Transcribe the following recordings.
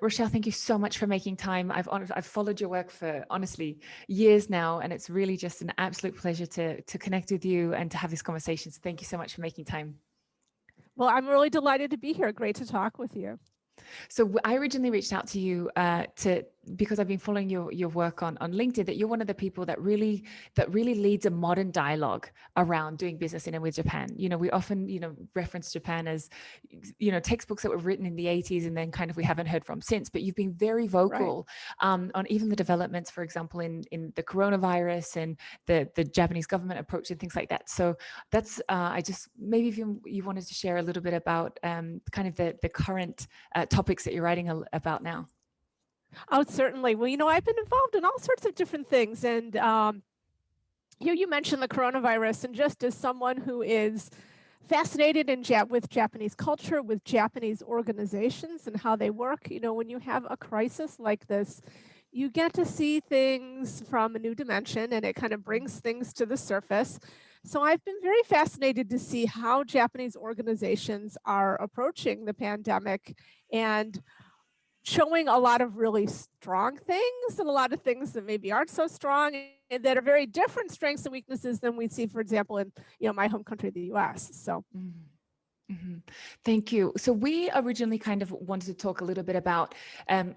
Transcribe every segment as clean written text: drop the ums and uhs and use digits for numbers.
Rochelle, thank you so much for making time. I've followed your work for honestly years now, and it's really just an absolute pleasure to connect with you and to have this conversation. So thank you so much for making time. Well, I'm really delighted to be here. Great to talk with you. So I originally reached out to you because I've been following your work on LinkedIn, that you're one of the people that really leads a modern dialogue around doing business in and with Japan. We often, reference Japan as, textbooks that were written in the 80s and then kind of we haven't heard from since. But you've been very vocal on even the developments, for example, in the coronavirus and the Japanese government approach and things like that. So that's I just maybe if you wanted to share a little bit about kind of the current topics that you're writing about now. Oh, certainly. Well, I've been involved in all sorts of different things. And you mentioned the coronavirus. And just as someone who is fascinated with Japanese culture, with Japanese organizations and how they work, when you have a crisis like this, you get to see things from a new dimension and it kind of brings things to the surface. So I've been very fascinated to see how Japanese organizations are approaching the pandemic and showing a lot of really strong things and a lot of things that maybe aren't so strong and that are very different strengths and weaknesses than we see, for example, in my home country, the US. So. Mm-hmm. Thank you. So we originally kind of wanted to talk a little bit about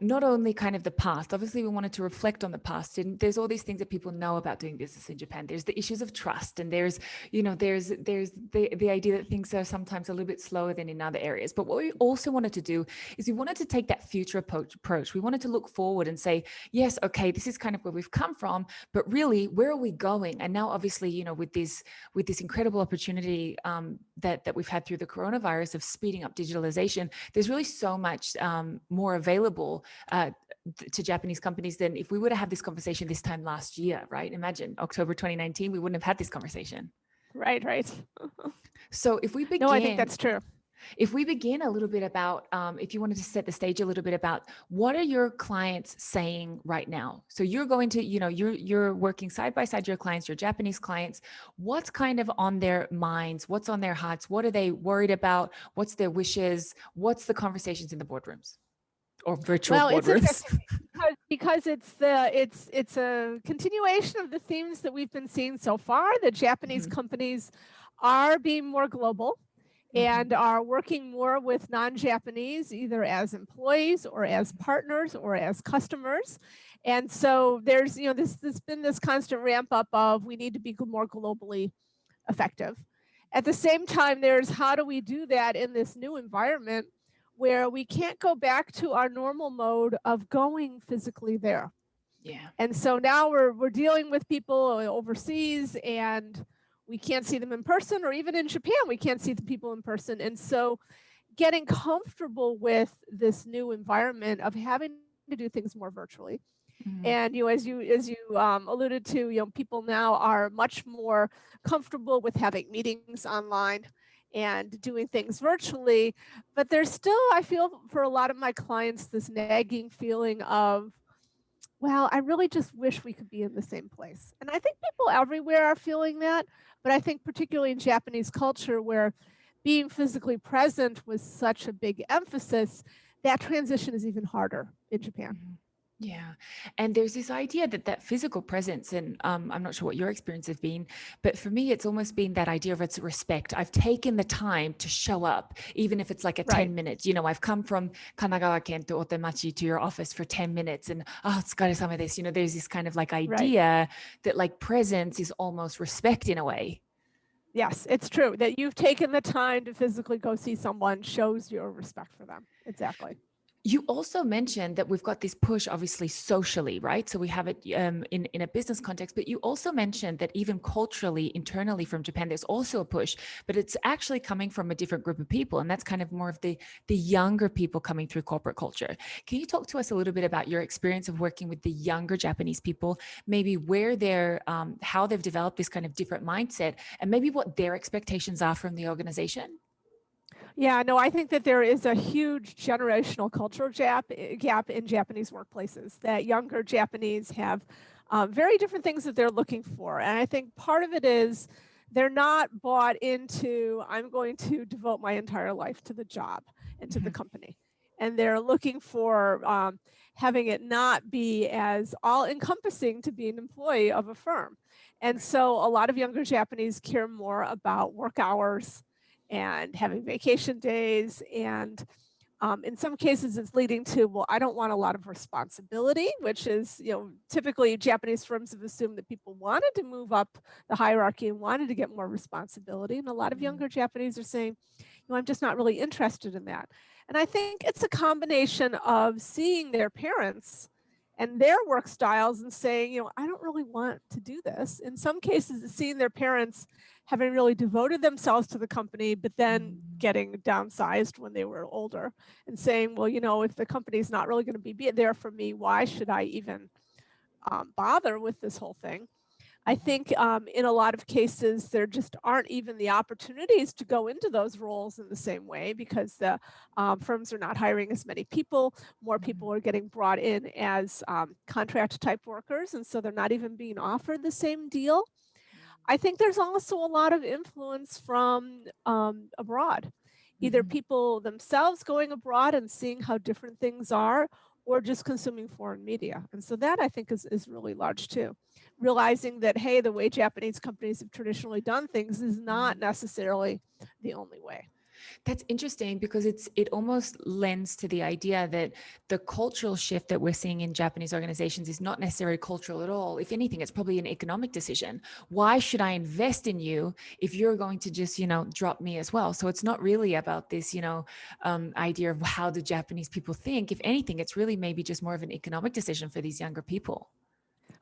not only kind of the past. Obviously, we wanted to reflect on the past. And there's all these things that people know about doing business in Japan. There's the issues of trust, and there's the idea that things are sometimes a little bit slower than in other areas. But what we also wanted to do is we wanted to take that future approach. We wanted to look forward and say, yes, okay, this is kind of where we've come from, but really, where are we going? And now, obviously, with this incredible opportunity that we've had through the coronavirus of speeding up digitalization, there's really so much more available to Japanese companies than if we would have had this conversation this time last year, right? Imagine October 2019, we wouldn't have had this conversation. Right. So if we begin... No, I think that's true. If we begin a little bit about, if you wanted to set the stage a little bit about what are your clients saying right now? So you're going to, you're working side by side your clients, your Japanese clients. What's kind of on their minds? What's on their hearts? What are they worried about? What's their wishes? What's the conversations in the boardrooms or virtual boardrooms? Because it's a continuation of the themes that we've been seeing so far. The Japanese companies are being more global and are working more with non-Japanese, either as employees or as partners or as customers. And so there's been this constant ramp up of we need to be more globally effective. At the same time, there's how do we do that in this new environment where we can't go back to our normal mode of going physically there. Yeah. And so now we're dealing with people overseas and we can't see them in person, or even in Japan, we can't see the people in person. And so getting comfortable with this new environment of having to do things more virtually. And as you alluded to, people now are much more comfortable with having meetings online and doing things virtually. But there's still, I feel, for a lot of my clients, this nagging feeling of, well, I really just wish we could be in the same place. And I think people everywhere are feeling that. But I think particularly in Japanese culture, where being physically present was such a big emphasis, that transition is even harder in Japan. Yeah. And there's this idea that physical presence, and I'm not sure what your experience has been, but for me, it's almost been that idea of it's respect. I've taken the time to show up, even if it's like a 10 minutes. I've come from Kanagawa Ken to Otemachi to your office for 10 minutes and, tsukaresama desu. There's this kind of like idea that like presence is almost respect in a way. Yes, it's true that you've taken the time to physically go see someone shows your respect for them. Exactly. You also mentioned that we've got this push, obviously, socially, right? So we have it in a business context, but you also mentioned that even culturally, internally from Japan, there's also a push, but it's actually coming from a different group of people. And that's kind of more of the younger people coming through corporate culture. Can you talk to us a little bit about your experience of working with the younger Japanese people, maybe where they're, how they've developed this kind of different mindset, and maybe what their expectations are from the organization? Yeah, no, I think that there is a huge generational cultural gap in Japanese workplaces, that younger Japanese have very different things that they're looking for. And I think part of it is they're not bought into, I'm going to devote my entire life to the job and to the company. and they're looking for having it not be as all encompassing to be an employee of a firm. And so a lot of younger Japanese care more about work hours and having vacation days. And in some cases, it's leading to, well, I don't want a lot of responsibility, which is, typically Japanese firms have assumed that people wanted to move up the hierarchy and wanted to get more responsibility. And a lot of younger Japanese are saying, I'm just not really interested in that. And I think it's a combination of seeing their parents and their work styles and saying, I don't really want to do this. In some cases, it's seeing their parents having really devoted themselves to the company, but then getting downsized when they were older and saying, well, if the company's not really going to be there for me, why should I even bother with this whole thing? I think in a lot of cases, there just aren't even the opportunities to go into those roles in the same way because the firms are not hiring as many people. More people are getting brought in as contract type workers, and so they're not even being offered the same deal. I think there's also a lot of influence from abroad, either people themselves going abroad and seeing how different things are, or just consuming foreign media. And so that I think is really large too. Realizing that, hey, the way Japanese companies have traditionally done things is not necessarily the only way. That's interesting because it almost lends to the idea that the cultural shift that we're seeing in Japanese organizations is not necessarily cultural at all. If anything, it's probably an economic decision. Why should I invest in you if you're going to just, drop me as well? So it's not really about this, idea of how the Japanese people think. If anything, it's really maybe just more of an economic decision for these younger people.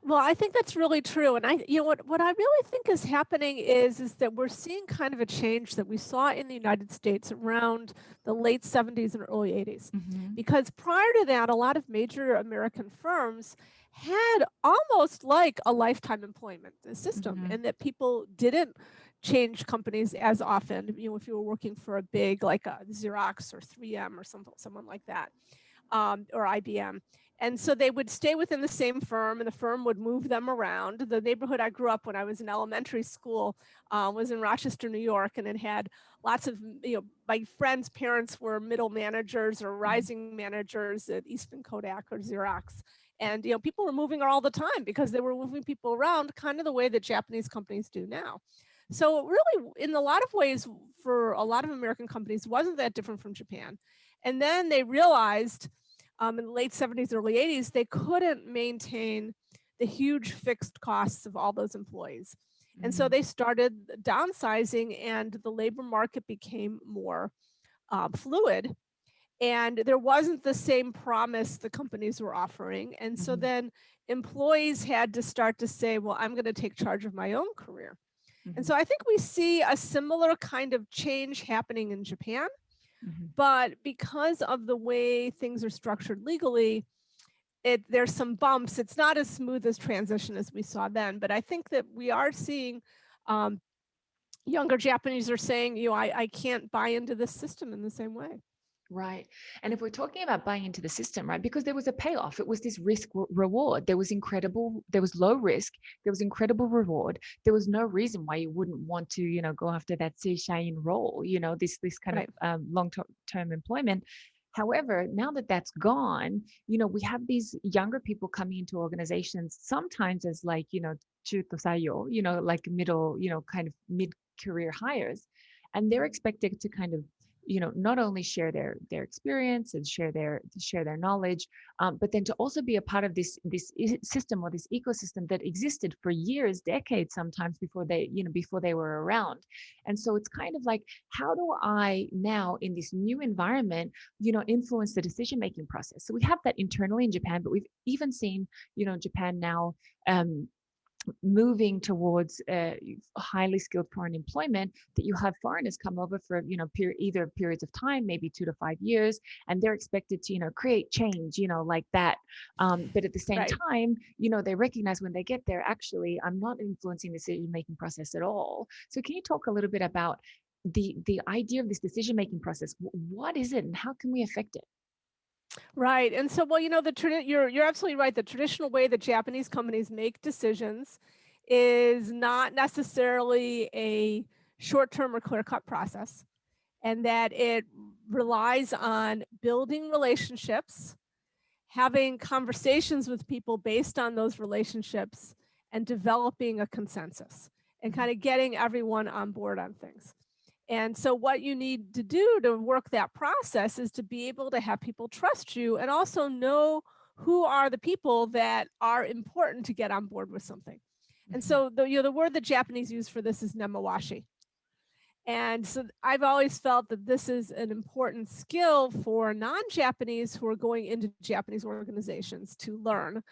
Well, I think that's really true. And what I really think is happening is that we're seeing kind of a change that we saw in the United States around the late 70s and early 80s. Because prior to that, a lot of major American firms had almost like a lifetime employment system, and that people didn't change companies as often. If you were working for a big like a Xerox or 3M or someone like that, or IBM. And so they would stay within the same firm and the firm would move them around. The neighborhood I grew up when I was in elementary school was in Rochester, New York, and it had lots of, my friends' parents were middle managers or rising managers at Eastman Kodak or Xerox. And, people were moving all the time because they were moving people around kind of the way that Japanese companies do now. So really, in a lot of ways, for a lot of American companies, wasn't that different from Japan. And then they realized in the late 70s, early 80s, they couldn't maintain the huge fixed costs of all those employees. And so they started downsizing and the labor market became more fluid. And there wasn't the same promise the companies were offering. And so then employees had to start to say, well, I'm going to take charge of my own career. And so I think we see a similar kind of change happening in Japan. But because of the way things are structured legally, there's some bumps. It's not as smooth as transition as we saw then. But I think that we are seeing younger Japanese are saying, I can't buy into this system in the same way. Right. And if we're talking about buying into the system, right, because there was a payoff, it was this risk reward. There was low risk, there was incredible reward. There was no reason why you wouldn't want to, go after that seishain role, this kind of long-term employment. However, now that that's gone, we have these younger people coming into organizations, sometimes as like, chuto like middle, kind of mid-career hires. And they're expected to kind of not only share their experience and share their knowledge, but then to also be a part of this system or this ecosystem that existed for years, decades, sometimes before they were around. And so it's kind of like, how do I now in this new environment, influence the decision-making process? So we have that internally in Japan, but we've even seen, Japan now, moving towards highly skilled foreign employment, that you have foreigners come over for either periods of time, maybe 2 to 5 years, and they're expected to create change like that, but at the same time they recognize when they get there, actually I'm not influencing the decision making process at all. So can you talk a little bit about the idea of this decision making process? What is it and how can we affect it? Right. And so, well, you're absolutely right. The traditional way that Japanese companies make decisions is not necessarily a short-term or clear-cut process. and that it relies on building relationships, having conversations with people based on those relationships, and developing a consensus and kind of getting everyone on board on things. And so, what you need to do to work that process is to be able to have people trust you and also know who are the people that are important to get on board with something. And Mhm. so, the word the Japanese use for this is nemawashi. And so I've always felt that this is an important skill for non-Japanese who are going into Japanese organizations to learn.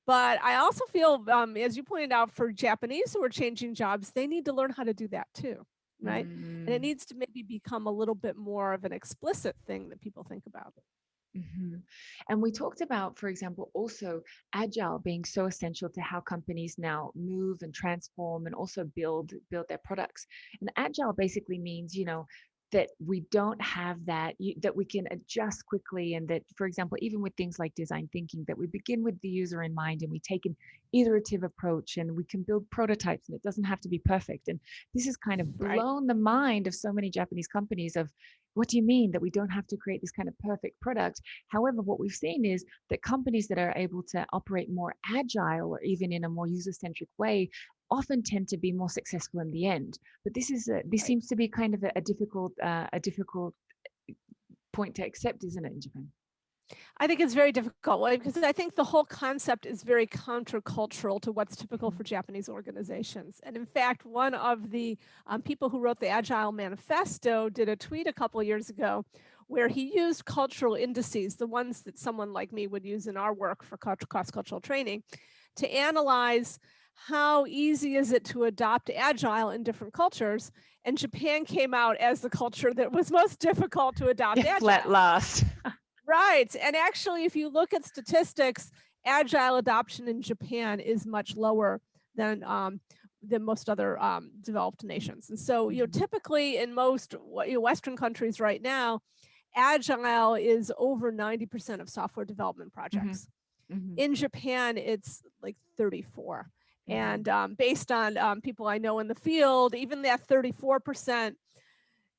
But I also feel, as you pointed out, for Japanese who are changing jobs, they need to learn how to do that too, right? And it Mm. needs to maybe become a little bit more of an explicit thing that people think about. Mhm. And we talked about, for example, also agile being so essential to how companies now move and transform and also build their products. And agile basically means, that we don't have that we can adjust quickly, and that, for example, even with things like design thinking, that we begin with the user in mind and we take an iterative approach and we can build prototypes and it doesn't have to be perfect. And this has kind of Right. blown the mind of so many Japanese companies of, what do you mean that we don't have to create this kind of perfect product? However, what we've seen is that companies that are able to operate more agile or even in a more user-centric way often tend to be more successful in the end. But this Right. seems to be kind of a difficult point to accept, isn't it, in Japan? I think it's very difficult, right? Because I think the whole concept is very countercultural to what's typical Mhm. for Japanese organizations. And in fact, one of the people who wrote the Agile Manifesto did a tweet a couple of years ago where he used cultural indices, the ones that someone like me would use in our work for cross-cultural training, to analyze how easy is it to adopt Agile in different cultures. And Japan came out as the culture that was most difficult to adopt Flat Agile. last. Right. And actually, if you look at statistics, agile adoption in Japan is much lower than most other developed nations. And so, Mhm. typically in most Western countries right now, agile is over 90% of software development Mhm. projects. Mhm. In Japan, it's like 34. Mhm. And based on people I know in the field, even that 34%,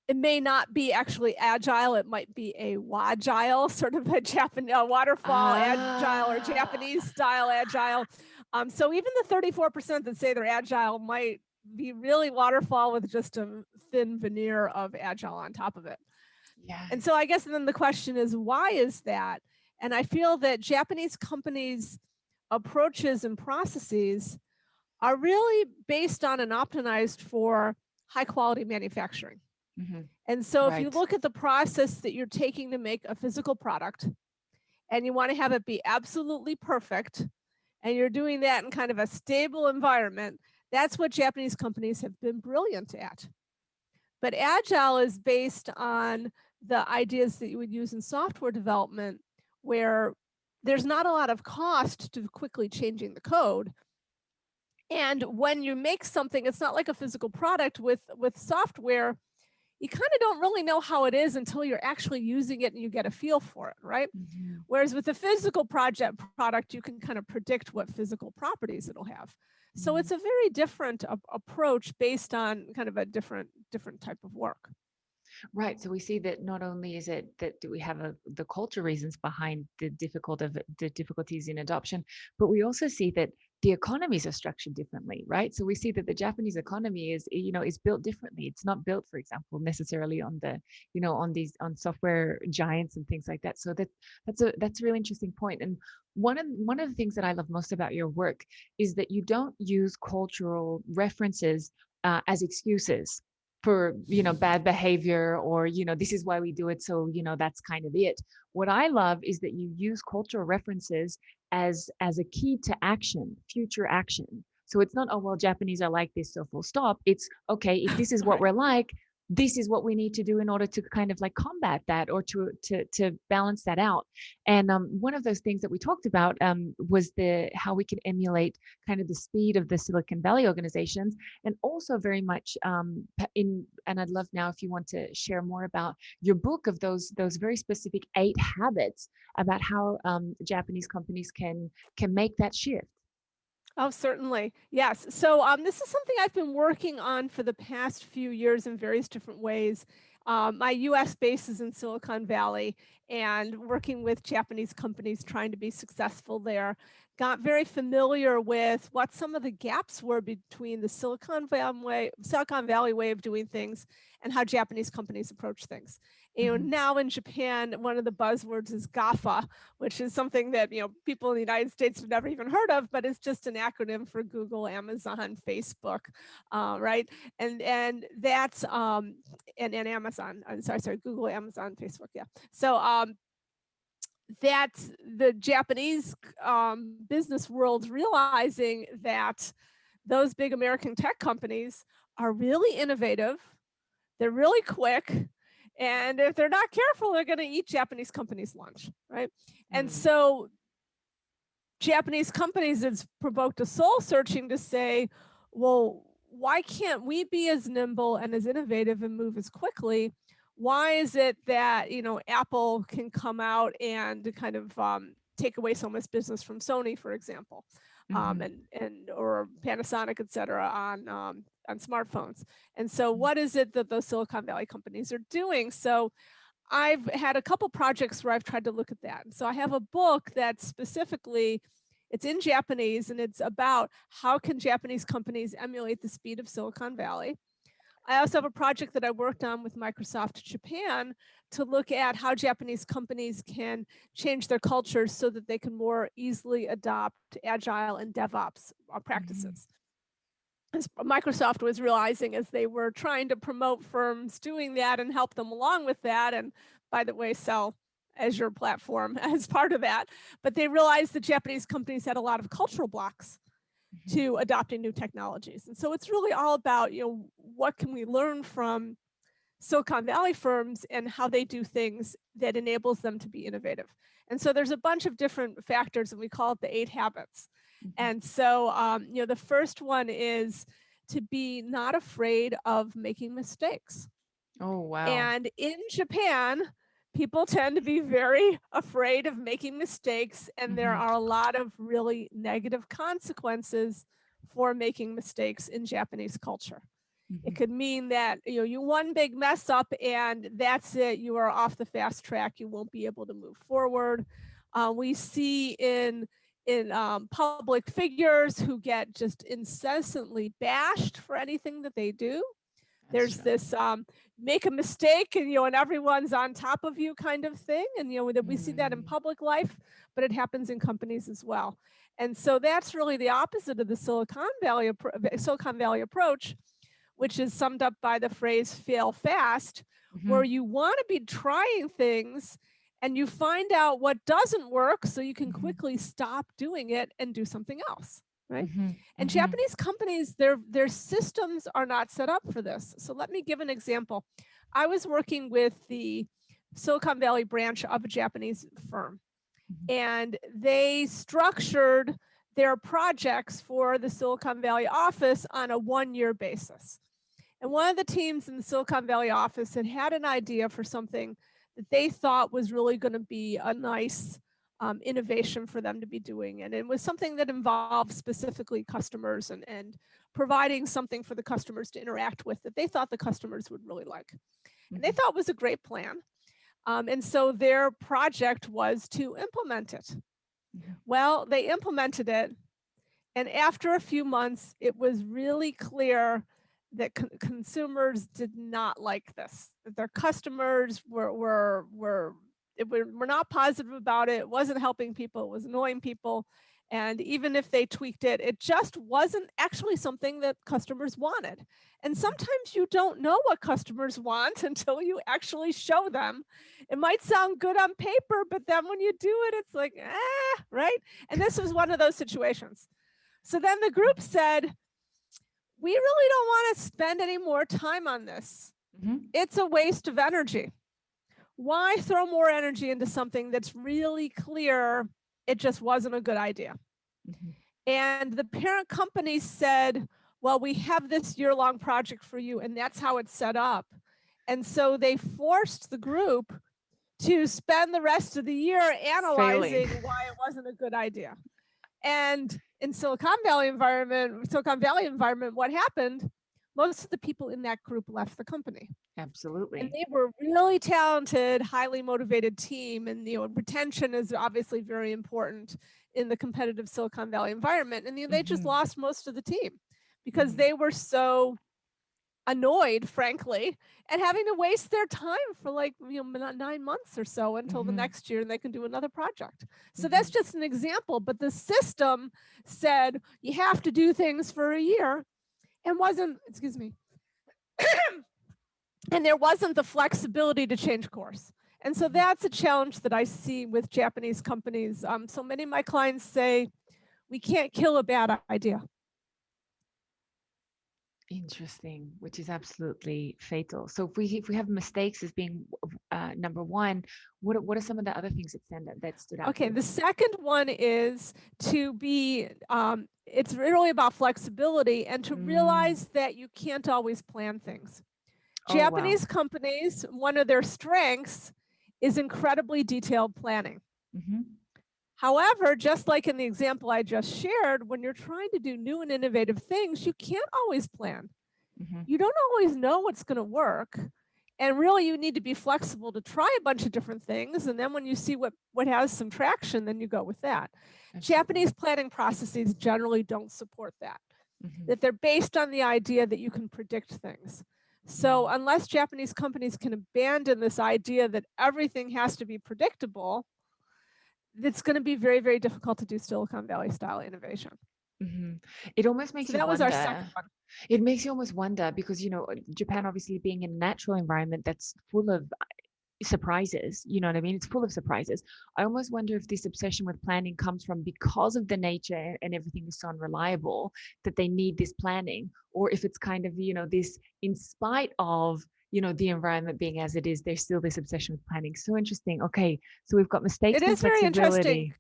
it may not be actually agile. It might be a wagile, sort of a Japanese waterfall agile or Ah. Japanese style agile. So even the 34% that say they're agile might be really waterfall with just a thin veneer of agile on top of it. And so Yes. I guess then the question is, why is that? And I feel that Japanese companies' approaches and processes are really based on and optimized for high quality manufacturing. Mhm. And so if you Right. look at the process that you're taking to make a physical product and you want to have it be absolutely perfect, and you're doing that in kind of a stable environment, that's what Japanese companies have been brilliant at. But Agile is based on the ideas that you would use in software development, where there's not a lot of cost to quickly changing the code. And when you make something, it's not like a physical product with software. You kind of don't really know how it is until you're actually using it and you get a feel for it, right? Mhm. Whereas with a physical product, you can kind of predict what physical properties it'll have. So it's Mhm. a very different approach based on kind of a different type of work. Right. So we see that not only is it that we have the culture reasons behind the difficulties in adoption, but we also see that the economies are structured differently, right? So we see that the Japanese economy is built differently. It's not built, for example, necessarily on on software giants and things like that. So that's a really interesting point. And one of the things that I love most about your work is that you don't use cultural references as excuses for bad behavior, or this is why we do it, so that's kind of it. What I love is that you use cultural references as a key to action, future action. So it's not, oh well, Japanese are like this, so full stop. It's okay, if this is what Right. we're like, this is what we need to do in order to kind of like combat that, or to balance that out. And one of those things that we talked about was the how we can emulate kind of the speed of the Silicon Valley organizations, and also very much and I'd love now if you want to share more about your book of those very specific 8 habits about how Japanese companies can make that shift. Oh, certainly. Yes. So this is something I've been working on for the past few years in various different ways. My US base is in Silicon Valley, and working with Japanese companies trying to be successful there, got very familiar with what some of the gaps were between the Silicon Valley way of doing things and how Japanese companies approach things. Now in Japan, one of the buzzwords is GAFA, which is something that people in the United States have never even heard of, but it's just an acronym for Google, Amazon, Facebook, right? And that's and Amazon. I'm sorry, Google, Amazon, Facebook. Yeah. So that's the Japanese business world realizing that those big American tech companies are really innovative. They're really quick. And if they're not careful, they're going to eat Japanese companies' lunch, right? And so Japanese companies, it's provoked a soul searching to say, well, why can't we be as nimble and as innovative and move as quickly? Why is it that Apple can come out and kind of take away so much business from Sony, for example, and or Panasonic, et cetera, on smartphones? And so, what is it that those Silicon Valley companies are doing? So, I've had a couple projects where I've tried to look at that. And so I have a book that specifically, it's in Japanese, and it's about how can Japanese companies emulate the speed of Silicon Valley. I also have a project that I worked on with Microsoft Japan to look at how Japanese companies can change their cultures so that they can more easily adopt agile and DevOps practices. As Microsoft was realizing as they were trying to promote firms doing that and help them along with that, and by the way, sell Azure platform as part of that, but they realized that Japanese companies had a lot of cultural blocks to adopting new technologies. And so it's really all about, what can we learn from Silicon Valley firms and how they do things that enables them to be innovative. And so there's a bunch of different factors, and we call it the 8 habits. And so, the first one is to be not afraid of making mistakes. Oh, wow. And in Japan, people tend to be very afraid of making mistakes, and there are a lot of really negative consequences for making mistakes in Japanese culture. It could mean that you one big mess up and that's it. You are off the fast track. You won't be able to move forward. We see in public figures who get just incessantly bashed for anything that they do. There's this make a mistake and everyone's on top of you kind of thing, and we see that in public life, but it happens in companies as well. And so that's really the opposite of the Silicon Valley approach, which is summed up by the phrase fail fast, where you want to be trying things and you find out what doesn't work so you can quickly stop doing it and do something else, right? And Japanese companies, their systems are not set up for this. So let me give an example. I was working with the Silicon Valley branch of a Japanese firm, and they structured their projects for the Silicon Valley office on a 1-year basis. And one of the teams in the Silicon Valley office had an idea for something that they thought was really going to be a nice innovation for them to be doing. And it was something that involved specifically customers and providing something for the customers to interact with that they thought the customers would really like. And they thought it was a great plan. And so their project was to implement it. Well, they implemented it. And after a few months, it was really clear that consumers did not like this, that their customers were not positive about it. It wasn't helping people, it was annoying people. And even if they tweaked it, it just wasn't actually something that customers wanted. And sometimes you don't know what customers want until you actually show them. It might sound good on paper, but then when you do it, it's like, right? And this was one of those situations. So then the group said, we really don't want to spend any more time on this. It's a waste of energy. Why throw more energy into something that's really clear it just wasn't a good idea? And the parent company said, well, we have this year-long project for you, and that's how it's set up. And so they forced the group to spend the rest of the year analyzing why it wasn't a good idea. And in Silicon Valley environment, what happened? Most of the people in that group left the company. And Absolutely. they were really talented, highly motivated team. And retention is obviously very important in the competitive Silicon Valley environment. And they just Hmm. lost most of the team because Hmm. they were so annoyed, frankly, at having to waste their time for like 9 months or so until the Hmm. next year and they can do another project. So that's Hmm. just an example. But the system said you have to do things for a year and wasn't, excuse me, and there wasn't the flexibility to change course. And so Hmm. that's a challenge that I see with Japanese companies. So many of my clients say, we can't kill a bad idea. Interesting, which is absolutely fatal. So if we have mistakes as being number one, what are some of the other things that stood out for Okay, you? the second one is to be, it's really about flexibility and to Mm. realize that you can't always plan things. Oh, wow. Japanese companies, one of their strengths is incredibly detailed planning. Hmm. However, just like in the example I just shared, when you're trying to do new and innovative things, you can't always plan. Hmm. You don't always know what's going to work. And really, you need to be flexible to try a bunch of different things. And then when you see what has some traction, then you go with that. Absolutely. Japanese planning processes generally don't support that, Hmm. that they're based on the idea that you can predict things. So, Mm. unless Japanese companies can abandon this idea that everything has to be predictable, it's going to be very, very difficult to do Silicon Valley style innovation. Hmm. It almost makes So, you that was our second wonder. one. It makes you almost wonder because, Japan obviously being in a natural environment that's full of surprises, you know what I mean? It's full of surprises. I almost wonder if this obsession with planning comes from because of the nature and everything is so unreliable that they need this planning, or if it's kind of, this in spite of, the environment being as it is, there's still this obsession with planning. So interesting. Okay. So we've got It mistakes and is very interesting. flexibility.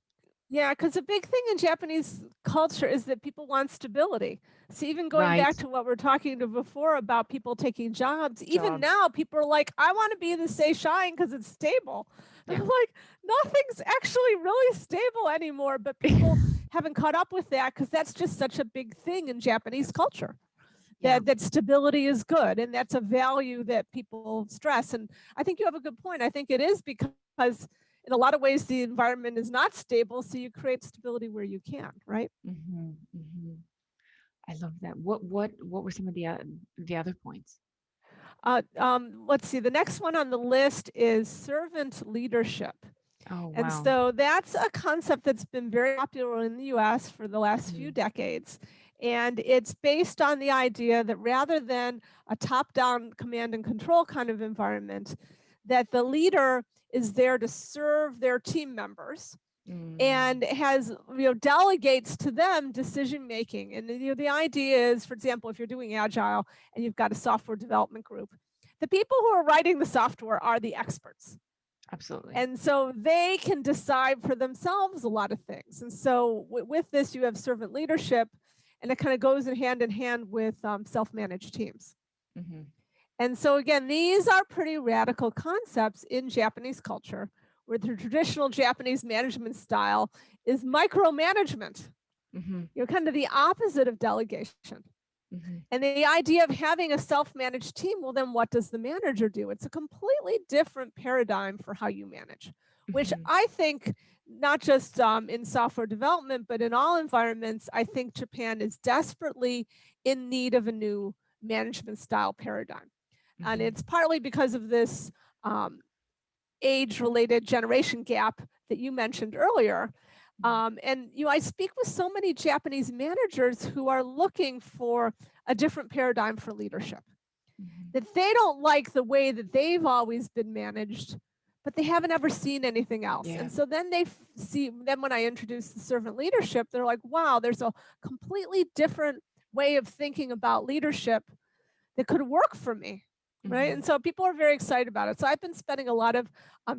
Yeah, because a big thing in Japanese culture is that people want stability. So even going Right. back to what we're talking to before about people taking jobs, even Jobs. now people are like, I want to be in the Seishine because it's stable. And Yeah. I'm like, nothing's actually really stable anymore. But people haven't caught up with that because that's just such a big thing in Japanese culture. Yeah. That stability is good, and that's a value that people stress. And I think you have a good point. I think it is because in a lot of ways the environment is not stable, so you create stability where you can, right? Hmm. Hmm. I love that. What were some of the other points? Let's see. The next one on the list is servant leadership. Oh, And wow. so that's a concept that's been very popular in the US for the last few Hmm. decades. And it's based on the idea that rather than a top down command and control kind of environment, that the leader is there to serve their team members Mm. and has delegates to them decision making. And the idea is, for example, if you're doing agile and you've got a software development group, the people who are writing the software are the experts, Absolutely. and so they can decide for themselves a lot of things. And so with this, you have servant leadership, and it kind of goes in hand with self-managed teams. Hmm. And so again, these are pretty radical concepts in Japanese culture, where the traditional Japanese management style is micromanagement, Hmm. kind of the opposite of delegation. Hmm. And the idea of having a self-managed team, well, then what does the manager do? It's a completely different paradigm for how you manage, which Hmm. I think not just in software development, but in all environments, I think Japan is desperately in need of a new management style paradigm. And Hmm. it's partly because of this um, age-related generation gap that you mentioned earlier. And I speak with so many Japanese managers who are looking for a different paradigm for leadership. Hmm. That they don't like the way that they've always been managed, but they haven't ever seen anything else. Yeah. And so then they see, then when I introduce the servant leadership, they're like, wow, there's a completely different way of thinking about leadership that could work for me. Right. Hmm. And so people are very excited about it. So I've been spending a lot of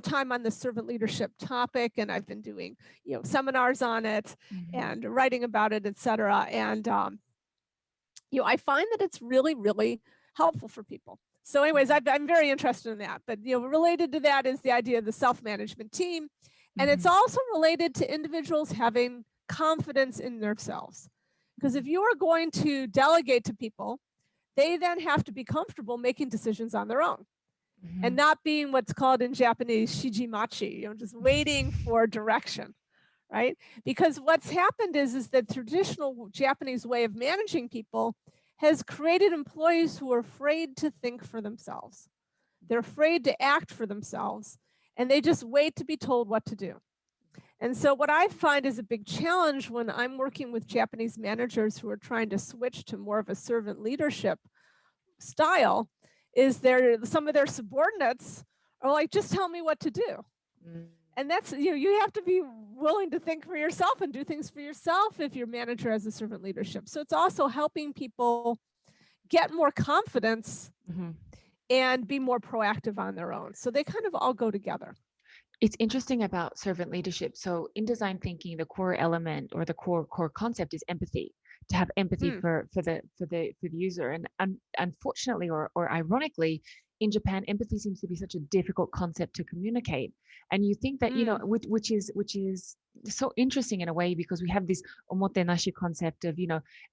time on the servant leadership topic, and I've been doing, seminars on it Hmm. and writing about it, et cetera. And, I find that it's really, really helpful for people. So, anyways, I'm very interested in that. But, related to that is the idea of the self management team. And it's Hmm. also related to individuals having confidence in themselves. Because if Hmm. you are going to delegate to people, they then have to be comfortable making decisions on their own and Mhm. not being what's called in Japanese shijimachi, just waiting for direction, right? Because what's happened is that traditional Japanese way of managing people has created employees who are afraid to think for themselves. They're afraid to act for themselves, and they just wait to be told what to do. And so what I find is a big challenge when I'm working with Japanese managers who are trying to switch to more of a servant leadership style is some of their subordinates are like, just tell me what to do. Mm. And that's, you have to be willing to think for yourself and do things for yourself if your manager has a servant leadership. So it's also helping people get more confidence Mhm. and be more proactive on their own. So they kind of all go together. It's interesting about servant leadership. So in design thinking, the core element or the core concept is empathy. To have empathy Mm, for the user, and unfortunately or ironically, in Japan, empathy seems to be such a difficult concept to communicate. And you think that mm, which is so interesting in a way, because we have this omotenashi concept of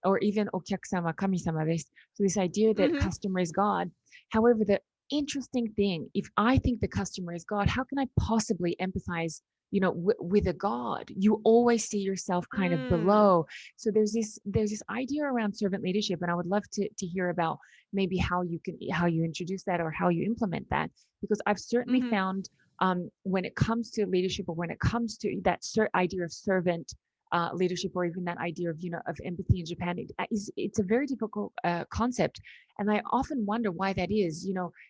or even okyakusama kami-sama desu. So this idea that mm-hmm, customer is God. However, the interesting thing, if I think the customer is God, how can I possibly empathize with a God? You always see yourself kind of mm, below. So there's this idea around servant leadership, and I would love to hear about maybe how you introduce that or how you implement that, because I've certainly mm-hmm, found when it comes to leadership, or when it comes to that idea of servant leadership, or even that idea of empathy in Japan, it's a very difficult concept. And I often wonder why that is.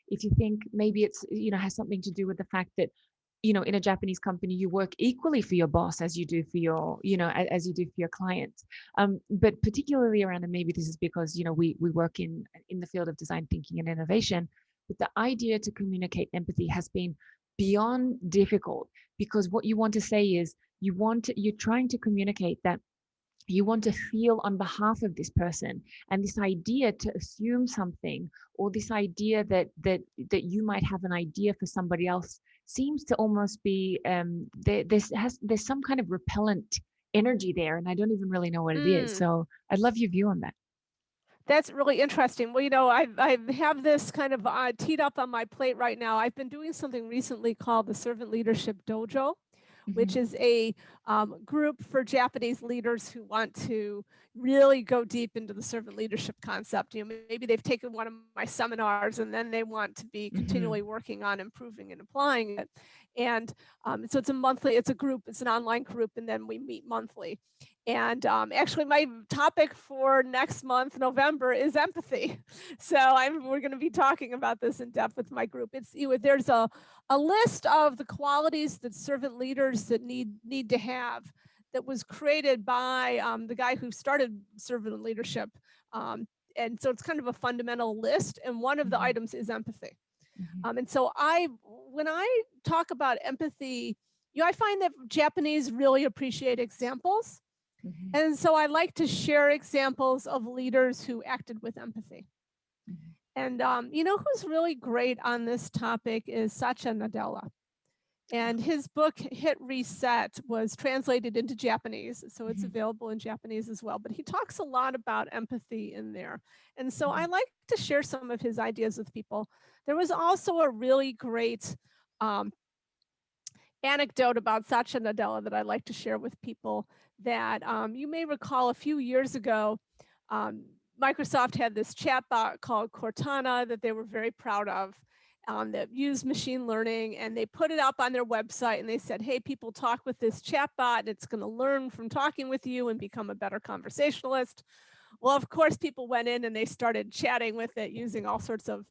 If you think maybe it's has something to do with the fact that in a Japanese company, you work equally for your boss as you do for as you do for your clients. But particularly around, and maybe this is because we work in the field of design thinking and innovation, but the idea to communicate empathy has been beyond difficult, because what you want to say is you're trying to communicate that you want to feel on behalf of this person, and this idea to assume something, or this idea that you might have an idea for somebody else, seems to almost be there's some kind of repellent energy there, and I don't even really know what it is. mm. So I'd love your view on that. That's really interesting. Well, I have this kind of teed up on my plate right now. I've been doing something recently called the Servant Leadership Dojo, which Hmm. is a group for Japanese leaders who want to really go deep into the servant leadership concept. Maybe they've taken one of my seminars and then they want to be Hmm. continually working on improving and applying it. And so it's a group, it's an online group, and then we meet monthly. And actually, my topic for next month, November, is empathy. So we're going to be talking about this in depth with my group. There's a list of the qualities that servant leaders that need to have, that was created by the guy who started servant leadership. Um, and so it's kind of a fundamental list, and one of the Hmm. items is empathy. Hmm. And so when I talk about empathy, I find that Japanese really appreciate examples. Hmm. And so I like to share examples of leaders who acted with empathy. Hmm. And who's really great on this topic is Satya Nadella. And his book, Hit Reset, was translated into Japanese. So it's Hmm. available in Japanese as well. But he talks a lot about empathy in there. And so I Hmm. like to share some of his ideas with people. There was also a really great um, anecdote about Satya Nadella that I like to share with people, that you may recall a few years ago, um, Microsoft had this chatbot called Cortana that they were very proud of, that used machine learning, and they put it up on their website and they said, hey, people, talk with this chatbot and it's going to learn from talking with you and become a better conversationalist. Well, of course, people went in and they started chatting with it using all sorts of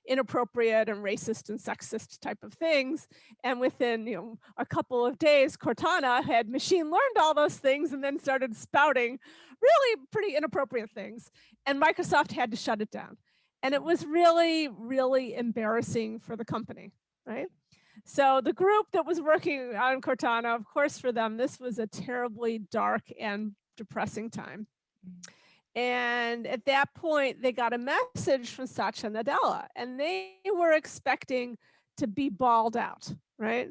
inappropriate and racist and sexist type of things. And within a couple of days, Cortana had machine learned all those things and then started spouting really pretty inappropriate things. And Microsoft had to shut it down. And it was really, really embarrassing for the company, right? So the group that was working on Cortana, of course, for them, this was a terribly dark and depressing time. And at that point, they got a message from Satya Nadella, and they were expecting to be bawled out, right?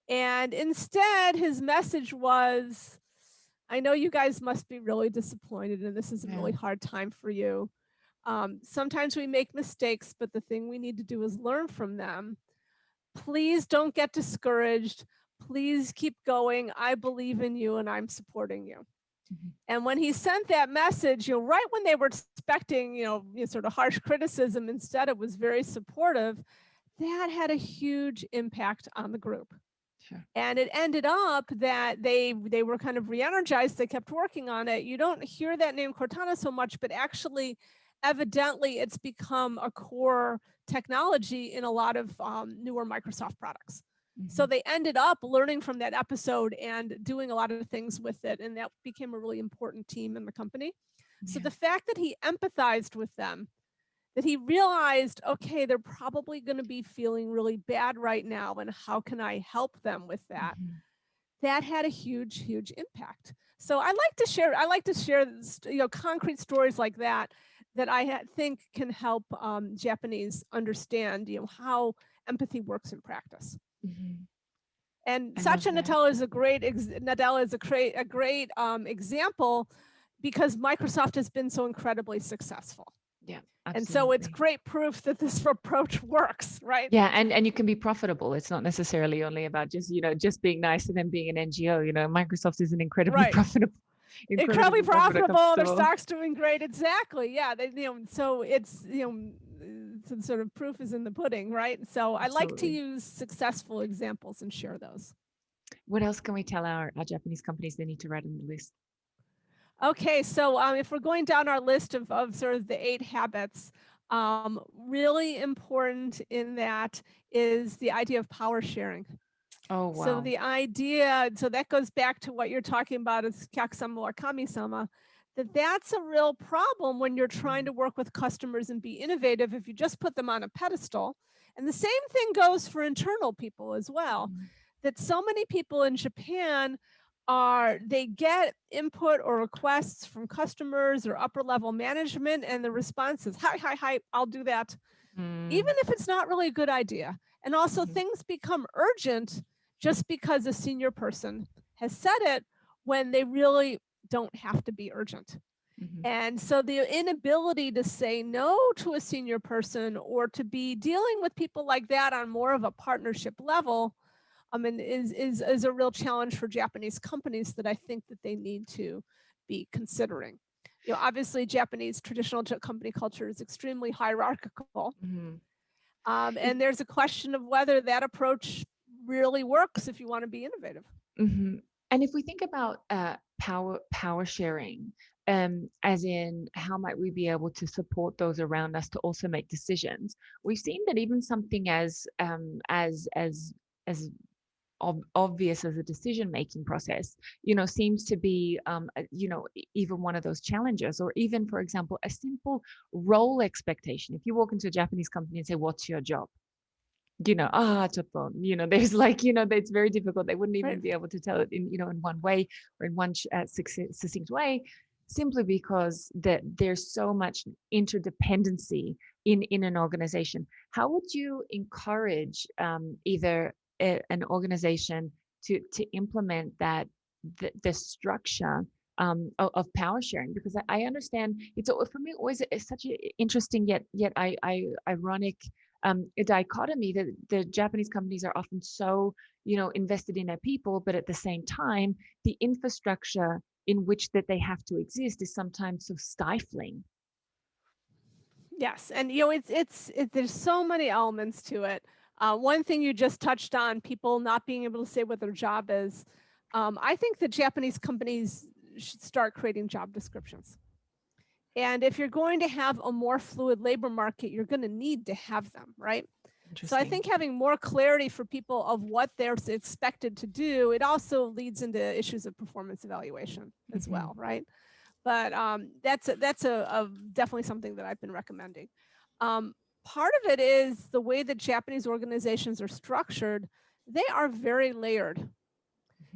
And instead, his message was, I know you guys must be really disappointed, and this is a Yeah. really hard time for you. Sometimes we make mistakes, but the thing we need to do is learn from them. Please don't get discouraged. Please keep going. I believe in you and I'm supporting you. Mhm. And when he sent that message, right when they were expecting, sort of harsh criticism, instead it was very supportive. That had a huge impact on the group. Sure. And it ended up that they were kind of re-energized. They kept working on it. You don't hear that name Cortana so much, but actually, evidently, it's become a core technology in a lot of newer Microsoft products. So Mhm. they ended up learning from that episode and doing a lot of things with it. And that became a really important team in the company. So Yeah. the fact that he empathized with them, that he realized, okay, they're probably going to be feeling really bad right now. And how can I help them with that? Mhm. That had a huge, huge impact. So I like to share, concrete stories like that, that think can help Japanese understand, how empathy works in practice. Mhm. And I love Satya that. Nadella is a great example, because Microsoft has been so incredibly successful. Yeah, And so it's absolutely. great proof that this approach works, right? Yeah, and you can be profitable. It's not necessarily only about just, just being nice and then being an NGO. Microsoft is an incredibly Right. profitable, Incredibly incredibly profitable profitable. Their company. stock's doing great. Exactly. Yeah. So it's, sort of proof is in the pudding, right? So I like to Absolutely. use successful examples and share those. What else can we tell our Japanese companies they need to write on the list? Okay, so if we're going down our list of sort of the 8 habits, really important in that is the idea of power sharing. Oh, So wow. the idea, so that goes back to what you're talking about as Kyakusama or Kami-sama, that's a real problem when you're trying Mhm. to work with customers and be innovative if you just put them on a pedestal. And the same thing goes for internal people as well, Mhm. that so many people in Japan they get input or requests from customers or upper level management, and the response is, hi, hi, hi, I'll do that, even Mm. if it's not really a good idea. And also Mhm. things become urgent just because a senior person has said it, when they really don't have to be urgent. Mhm. And so the inability to say no to a senior person, or to be dealing with people like that on more of a partnership level, is a real challenge for Japanese companies that I think that they need to be considering. Obviously, Japanese traditional company culture is extremely hierarchical, Mhm. and there's a question of whether that approach really works if you want to be innovative. Mhm. And if we think about power sharing, as in how might we be able to support those around us to also make decisions, we've seen that even something as obvious as a decision making process, seems to be, even one of those challenges, or even, for example, a simple role expectation. If you walk into a Japanese company and say, "What's your job?" there's like, it's very difficult. They wouldn't even Right. be able to tell it in one way, or in one succinct way, simply because there's so much interdependency in an organization. How would you encourage either an organization to implement the structure of power sharing? Because I understand for me always such an interesting yet ironic a dichotomy that the Japanese companies are often so, invested in their people, but at the same time, the infrastructure in which that they have to exist is sometimes so stifling. Yes, and there's so many elements to it. One thing you just touched on, people not being able to say what their job is. I think the Japanese companies should start creating job descriptions. And if you're going to have a more fluid labor market, you're going to need to have them, right? So I Interesting. think having more clarity for people of what they're expected to do, it also leads into issues of performance evaluation as Hmm. well, right? But that's definitely something that I've been recommending. Um, Part of it is the way that Japanese organizations are structured. They are very layered.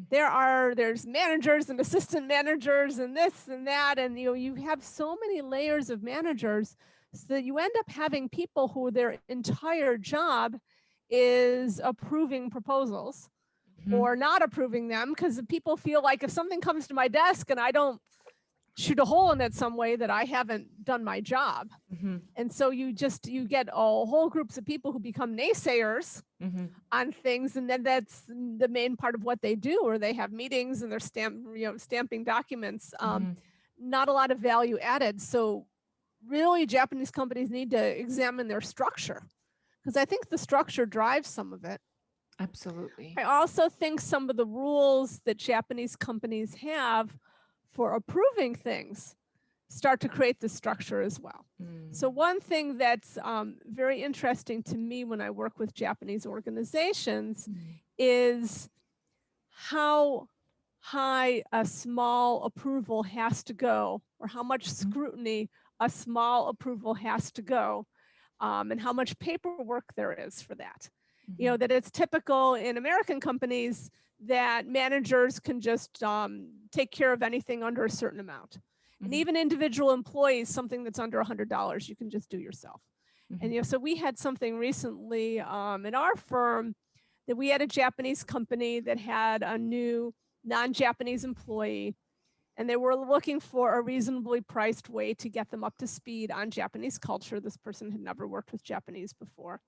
There's managers and assistant managers and this and that, and you have so many layers of managers, so that you end up having people who their entire job is approving proposals Hmm. or not approving them, because the people feel like if something comes to my desk and I don't shoot a hole in it some way that I haven't done my job. Mm-hmm. And so you get a whole groups of people who become naysayers Mm-hmm. on things, and then that's the main part of what they do, or they have meetings and they're stamping documents. Mm-hmm. Not a lot of value added. So really, Japanese companies need to examine their structure, because I think the structure drives some of it. Absolutely. I also think some of the rules that Japanese companies have for approving things start to create the structure as well. So one thing that's very interesting to me when I work with Japanese organizations is how high a small approval has to go, or how much scrutiny a small approval has to go, and how much paperwork there is for that. You know, that it's typical in American companies that managers can just take care of anything under a certain amount. And even individual employees, something that's under $100, you can just do yourself. And you know, so we had something recently in our firm that we had a Japanese company that had a new non-Japanese employee, and they were looking for a reasonably priced way to get them up to speed on Japanese culture. This person had never worked with Japanese before.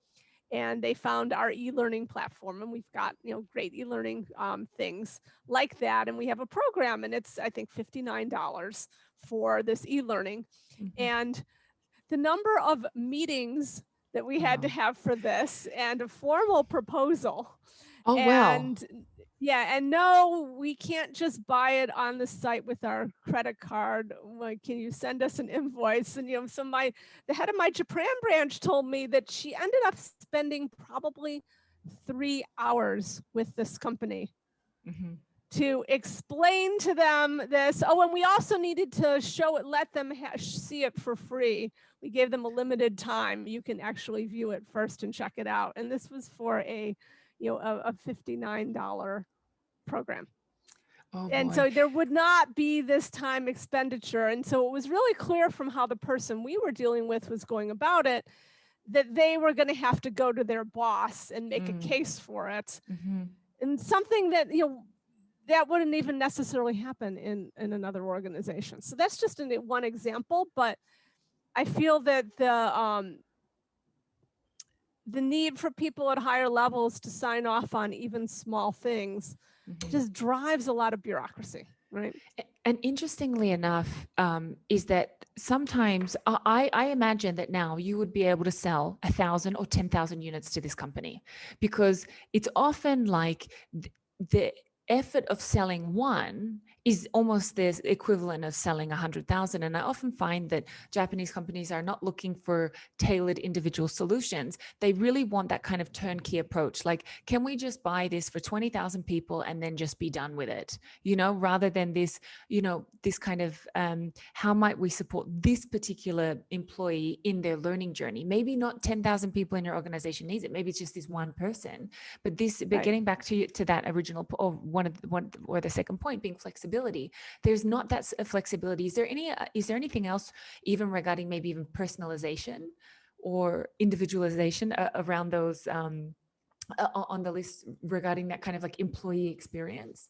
And they found our e-learning platform, and we've got, you know, great e-learning things like that. And we have a program, and it's, I think, $59 for this e-learning. And the number of meetings that we had to have for this, and a formal proposal. Oh, and wow. yeah, and no, we can't just buy it on the site with our credit card. Like, can you send us an invoice? And you know, so the head of my Japan branch told me that she ended up spending probably 3 hours with this company to explain to them this. Oh, and we also needed to show it, let them see it for free. We gave them a limited time. You can actually view it first and check it out. And this was for a $59 program. Oh, and boy. so there would not be this time expenditure. And so it was really clear from how the person we were dealing with was going about it, that they were going to have to go to their boss and make a case for it. And something that, you know, that wouldn't even necessarily happen in another organization. So that's just one example, but I feel that the need for people at higher levels to sign off on even small things just drives a lot of bureaucracy, right? And interestingly enough, is that sometimes I imagine that now you would be able to sell 1,000 or 10,000 units to this company, because it's often like the effort of selling one is almost the equivalent of selling 100,000. And I often find that Japanese companies are not looking for tailored individual solutions. They really want that kind of turnkey approach. Like, can we just buy this for 20,000 people and then just be done with it? You know, rather than this, you know, this kind of how might we support this particular employee in their learning journey? Maybe not 10,000 people in your organization needs it. Maybe it's just this one person. But getting back to that original, or the second point being flexibility, there's not that flexibility. Is there anything else, even regarding maybe even personalization or individualization around those on the list regarding that kind of like employee experience?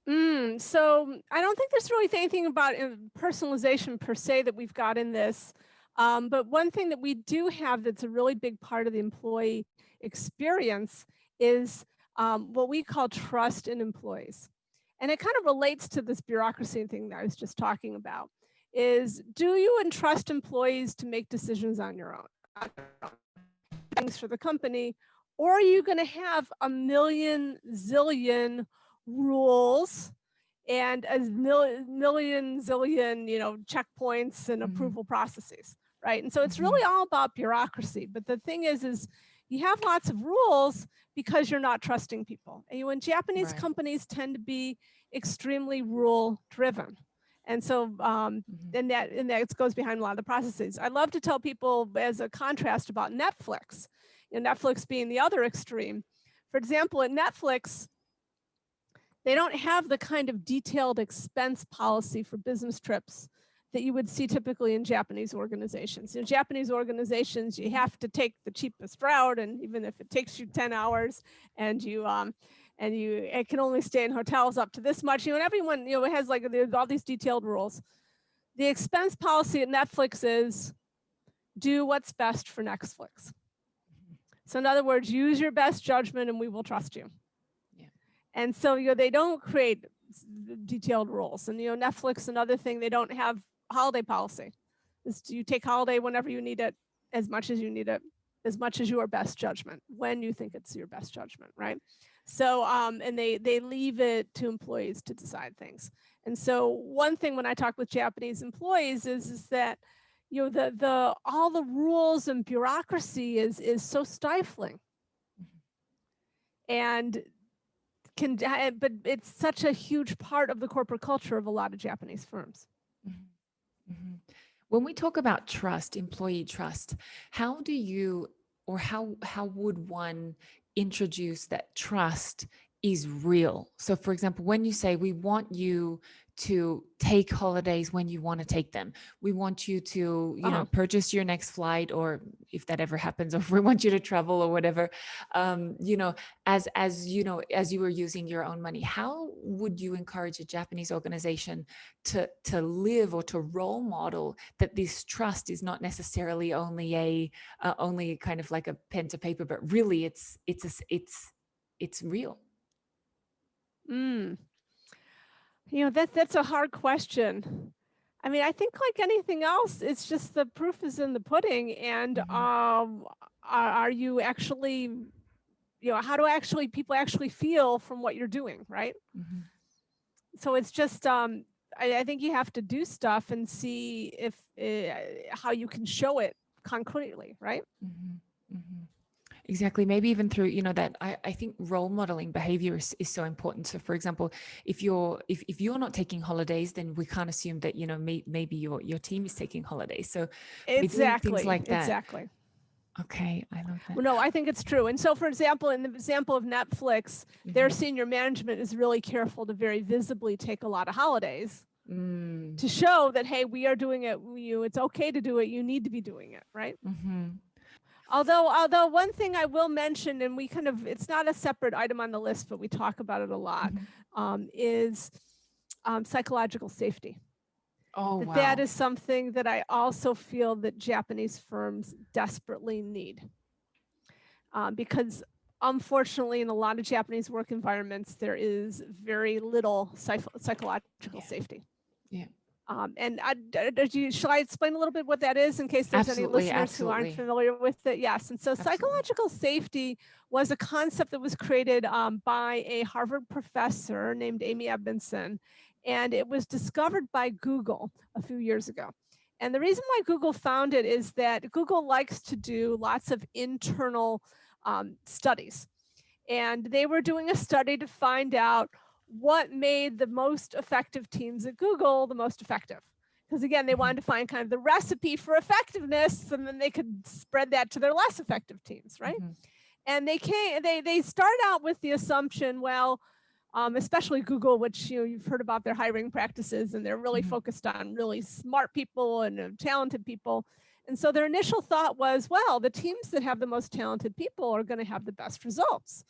So I don't think there's really anything about personalization per se that we've got in this. But one thing that we do have that's a really big part of the employee experience is what we call trust in employees. And it kind of relates to this bureaucracy thing that I was just talking about, is, do you entrust employees to make decisions on your own, things for the company, or are you going to have a million zillion rules and a million zillion, you know, checkpoints and approval processes, right? And so it's really all about bureaucracy. But the thing is you have lots of rules because you're not trusting people. And when Japanese companies tend to be extremely rule driven. And so and that goes behind a lot of the processes. I love to tell people as a contrast about Netflix, you know, Netflix being the other extreme. For example, at Netflix, they don't have the kind of detailed expense policy for business trips that you would see typically in Japanese organizations. In Japanese organizations, you have to take the cheapest route, and even if it takes you 10 hours and you and it can only stay in hotels up to this much. And everyone, it has like all these detailed rules. The expense policy at Netflix is do what's best for Netflix. So in other words, use your best judgment and we will trust you. Yeah. And so, they don't create detailed rules. And, Netflix, another thing, they don't have holiday policy. You take holiday whenever you need it, as much as you need it, as much as your best judgment, when you think it's your best judgment, right? So, and they leave it to employees to decide things. And so one thing when I talk with Japanese employees is that, all the rules and bureaucracy is so stifling. And but it's such a huge part of the corporate culture of a lot of Japanese firms. Mm-hmm. Mm-hmm. When we talk about trust, employee trust, how do you, or how would one introduce that trust is real? So for example, when you say we want you to take holidays when you want to take them, we want you to, purchase your next flight, or if that ever happens, or if we want you to travel or whatever, as you were using your own money, how would you encourage a Japanese organization to live or to role model that this trust is not necessarily only only kind of like a pen to paper, but really it's real? That's a hard question. I mean, I think like anything else, it's just the proof is in the pudding. And are you actually, how do people actually feel from what you're doing, right? Mm-hmm. So it's just, I think you have to do stuff and see if how you can show it concretely, right? Mm-hmm. Mm-hmm. Exactly. Maybe even through, that I think role modeling behavior is so important. So for example, if you're not taking holidays, then we can't assume that, maybe your team is taking holidays. So by doing things like that. Exactly. Okay. I love that. Well, no, I think it's true. And so for example, in the example of Netflix, their senior management is really careful to very visibly take a lot of holidays to show that, hey, we are doing it. It's okay to do it. You need to be doing it. Right. Mm-hmm. Although one thing I will mention, and it's not a separate item on the list, but we talk about it a lot, is psychological safety. Oh, wow. That is something that I also feel that Japanese firms desperately need. Because unfortunately, in a lot of Japanese work environments, there is very little psychological safety. Yeah. And shall I explain a little bit what that is in case there's any listeners who aren't familiar with it? Yes. And so psychological safety was a concept that was created by a Harvard professor named Amy Edmondson. And it was discovered by Google a few years ago. And the reason why Google found it is that Google likes to do lots of internal studies. And they were doing a study to find out what made the most effective teams at Google the most effective. Because again, they wanted to find kind of the recipe for effectiveness, and then they could spread that to their less effective teams, right? And they started out with the assumption, well, especially Google, which you've heard about their hiring practices, and they're really focused on really smart people and talented people. And so their initial thought was, well, the teams that have the most talented people are going to have the best results.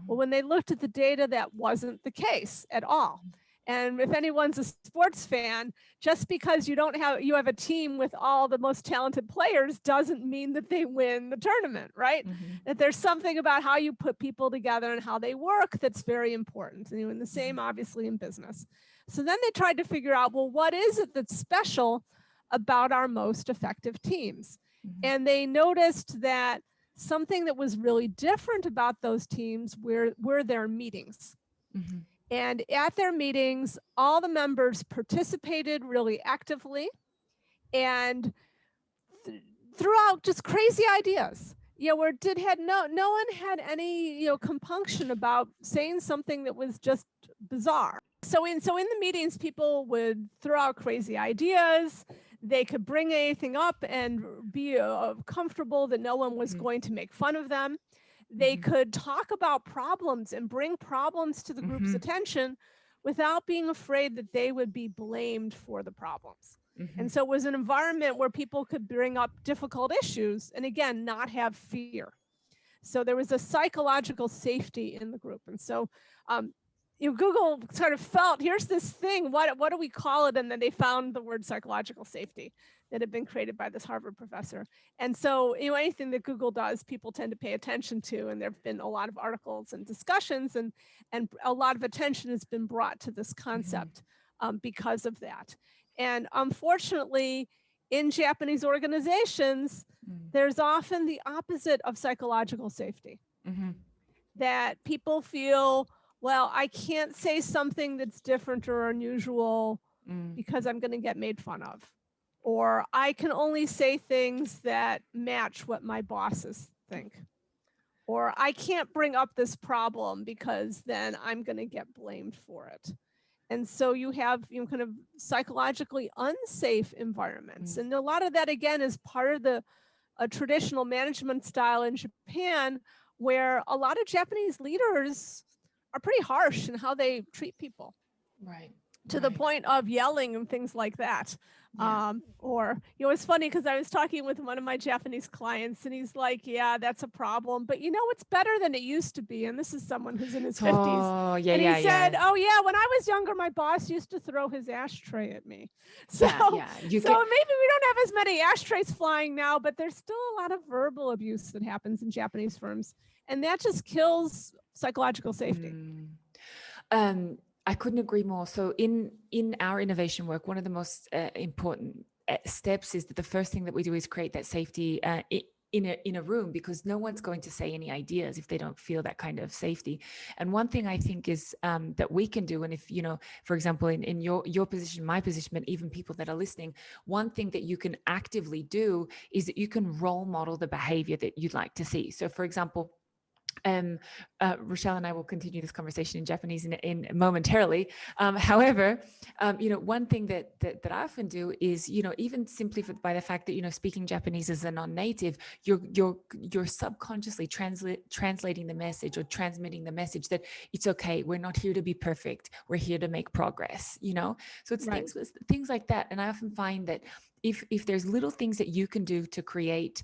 Well, when they looked at the data, that wasn't the case at all. And if anyone's a sports fan, just because you have a team with all the most talented players doesn't mean that they win the tournament, right? That there's something about how you put people together and how they work that's very important. And the same, obviously, in business. So then they tried to figure out, well, what is it that's special about our most effective teams? And they noticed that something that was really different about those teams were their meetings. And at their meetings, all the members participated really actively and threw out just crazy ideas. Where no one had any compunction about saying something that was just bizarre. So in the meetings, people would throw out crazy ideas. They could bring anything up and be comfortable that no one was going to make fun of them. They could talk about problems and bring problems to the group's attention without being afraid that they would be blamed for the problems. And so it was an environment where people could bring up difficult issues and again, not have fear. So there was a psychological safety in the group. And so, Google sort of felt, here's this thing, what do we call it? And then they found the word psychological safety that had been created by this Harvard professor. And so, anything that Google does, people tend to pay attention to. And there have been a lot of articles and discussions, and a lot of attention has been brought to this concept because of that. And unfortunately, in Japanese organizations, there's often the opposite of psychological safety. That people feel, well, I can't say something that's different or unusual because I'm going to get made fun of. Or I can only say things that match what my bosses think. Or I can't bring up this problem because then I'm going to get blamed for it. And so you have kind of psychologically unsafe environments. And a lot of that, again, is part of a traditional management style in Japan, where a lot of Japanese leaders are pretty harsh in how they treat people. Right. To the point of yelling and things like that. Or, it's funny because I was talking with one of my Japanese clients, and he's like, yeah, that's a problem. But it's better than it used to be. And this is someone who's in his 50s. And he said, oh, yeah, when I was younger, my boss used to throw his ashtray at me. So, so maybe we don't have as many ashtrays flying now, but there's still a lot of verbal abuse that happens in Japanese firms. And that just kills psychological safety. I couldn't agree more. So in our innovation work, one of the most important steps is that the first thing that we do is create that safety in a room, because no one's going to say any ideas if they don't feel that kind of safety. And one thing I think is that we can do, and if, for example, in your position, my position, but even people that are listening, one thing that you can actively do is that you can role model the behavior that you'd like to see. So for example, Rochelle and I will continue this conversation in Japanese in momentarily. However, one thing that I often do is, even simply by the fact that, speaking Japanese as a non-native, you're subconsciously translating the message or transmitting the message that it's okay. We're not here to be perfect. We're here to make progress, So it's things like that. And I often find that if there's little things that you can do to create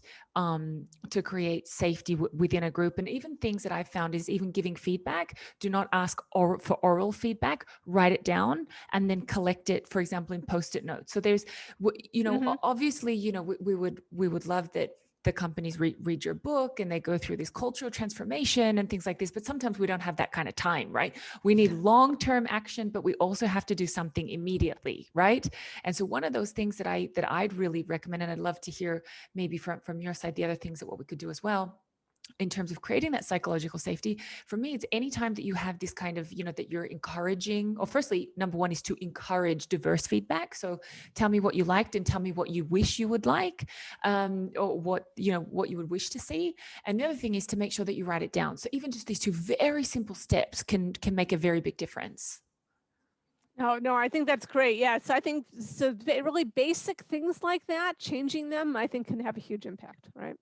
safety within a group, and even things that I've found is even giving feedback. Do not ask for oral feedback. Write it down and then collect it, for example, in Post-it notes. So there's, obviously, we would love that the companies read your book and they go through this cultural transformation and things like this. But sometimes we don't have that kind of time, right? We need long-term action, but we also have to do something immediately, right? And so one of those things that I'd really recommend, and I'd love to hear maybe from your side, the other things that what we could do as well, in terms of creating that psychological safety, for me, it's anytime that you have this kind of, that you're encouraging, or firstly, number one is to encourage diverse feedback. So tell me what you liked and tell me what you wish you would like, or what you would wish to see. And the other thing is to make sure that you write it down. So even just these two very simple steps can make a very big difference. No, I think that's great. Yes, I think so. Really basic things like that, changing them, I think can have a huge impact, right?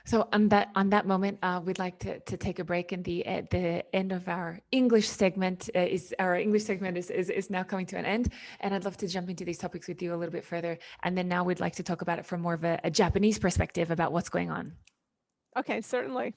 So on that moment, we'd like to take a break, and the end of our English segment is now coming to an end. And I'd love to jump into these topics with you a little bit further. And then now we'd like to talk about it from more of a Japanese perspective about what's going on. Okay, certainly.